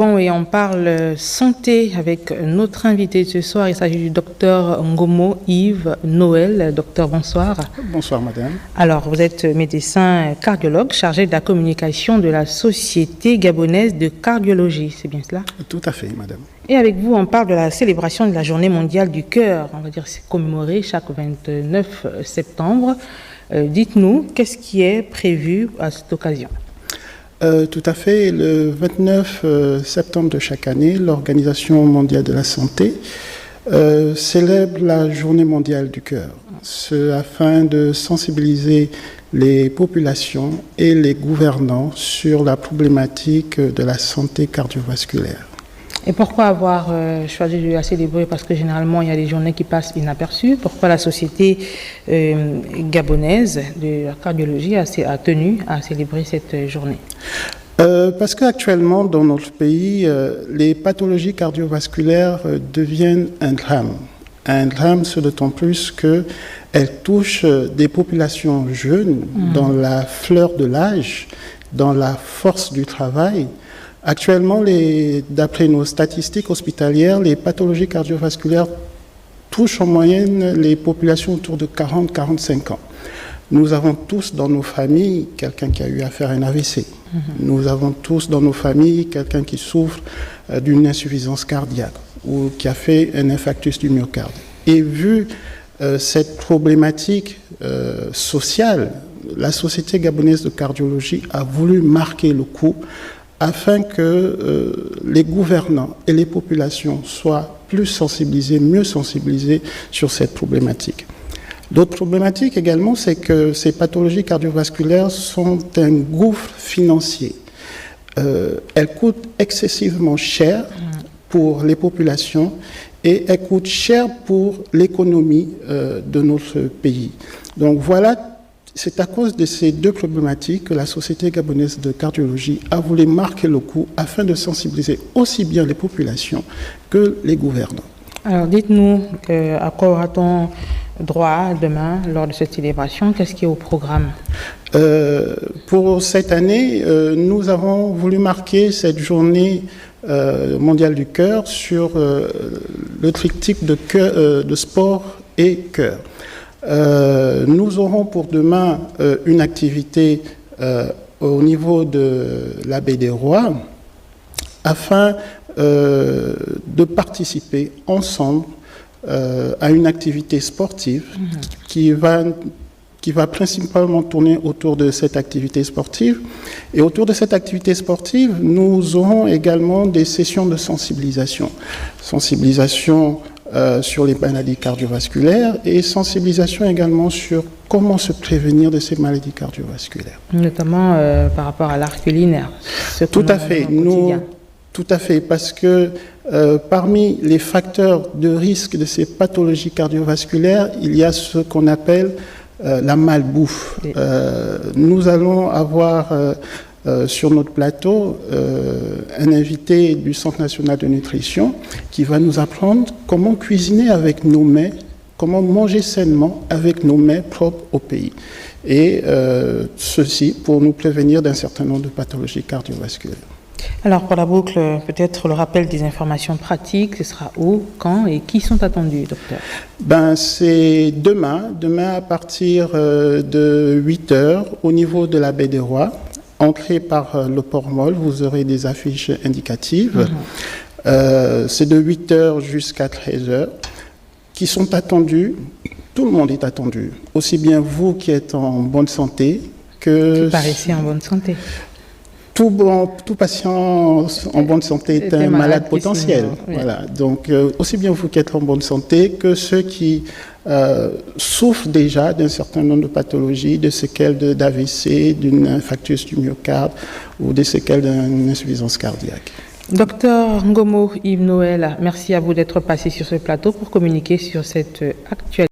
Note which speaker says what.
Speaker 1: Gabon et on parle santé avec notre invité ce soir. Il s'agit du docteur Ngomo Yves Noël. Docteur, bonsoir.
Speaker 2: Bonsoir, madame.
Speaker 1: Alors, vous êtes médecin cardiologue chargé de la communication de la Société gabonaise de cardiologie. C'est bien cela?
Speaker 2: Tout à fait, madame.
Speaker 1: Et avec vous, on parle de la célébration de la Journée mondiale du cœur. On va dire c'est commémoré chaque 29 septembre. Dites-nous, qu'est-ce qui est prévu à cette occasion?
Speaker 2: Tout à fait. Le 29 septembre de chaque année, l'Organisation mondiale de la santé célèbre la Journée mondiale du cœur, afin de sensibiliser les populations et les gouvernants sur la problématique de la santé cardiovasculaire.
Speaker 1: Et pourquoi avoir choisi de la célébrer? Parce que généralement, il y a des journées qui passent inaperçues. Pourquoi la Société gabonaise de la cardiologie a tenu à célébrer cette journée?
Speaker 2: Parce qu'actuellement, dans notre pays, les pathologies cardiovasculaires deviennent un drame. Un drame, ce d'autant plus qu'elles touchent des populations jeunes dans la fleur de l'âge, dans la force du travail. Actuellement, d'après nos statistiques hospitalières, les pathologies cardiovasculaires touchent en moyenne les populations autour de 40-45 ans. Nous avons tous dans nos familles quelqu'un qui a eu à faire un AVC. Nous avons tous dans nos familles quelqu'un qui souffre d'une insuffisance cardiaque ou qui a fait un infarctus du myocarde. Et vu cette problématique sociale, la Société gabonaise de cardiologie a voulu marquer le coup afin que les gouvernants et les populations soient plus sensibilisés, mieux sensibilisés sur cette problématique. L'autre problématique également, c'est que ces pathologies cardiovasculaires sont un gouffre financier. Elles coûtent excessivement cher pour les populations et elles coûtent cher pour l'économie de notre pays. Donc voilà. C'est à cause de ces deux problématiques que la Société gabonaise de cardiologie a voulu marquer le coup afin de sensibiliser aussi bien les populations que les gouvernants.
Speaker 1: Alors dites-nous, à quoi aura-t-on droit demain lors de cette célébration? Qu'est-ce qui est au programme?
Speaker 2: Pour cette année, nous avons voulu marquer cette journée mondiale du cœur sur le triptyque de sport et cœur. Nous aurons pour demain une activité au niveau de la Baie des Rois afin de participer ensemble à une activité sportive qui va principalement tourner autour de cette activité sportive. Et autour de cette activité sportive, nous aurons également des sessions de sensibilisation. Sensibilisation sur les maladies cardiovasculaires et sensibilisation également sur comment se prévenir de ces maladies cardiovasculaires.
Speaker 1: Notamment par rapport à l'arc culinaire.
Speaker 2: Tout à fait. Tout à fait, parce que parmi les facteurs de risque de ces pathologies cardiovasculaires, il y a ce qu'on appelle la malbouffe. Oui. Nous allons avoir sur notre plateau un invité du Centre national de nutrition qui va nous apprendre comment cuisiner avec nos mets, comment manger sainement avec nos mets propres au pays. Et ceci pour nous prévenir d'un certain nombre de pathologies cardiovasculaires.
Speaker 1: Alors pour la boucle, peut-être le rappel des informations pratiques, ce sera où, quand et qui sont attendus, docteur?
Speaker 2: C'est demain à partir de 8h au niveau de la Baie des Rois. Entrée par le port Molle, vous aurez des affiches indicatives. C'est de 8h jusqu'à 13h qui sont attendus. Tout le monde est attendu. Aussi bien vous qui êtes en bonne santé que...
Speaker 1: Qui paraissez en bonne santé.
Speaker 2: Tout patient en bonne santé est un malade potentiel.
Speaker 1: Oui.
Speaker 2: Voilà. Donc, aussi bien vous qui êtes en bonne santé que ceux qui souffrent déjà d'un certain nombre de pathologies, de séquelles d'AVC, d'une infarctus du myocarde ou des séquelles d'une insuffisance cardiaque.
Speaker 1: Docteur Ngomo Yves Noël, merci à vous d'être passé sur ce plateau pour communiquer sur cette actualité.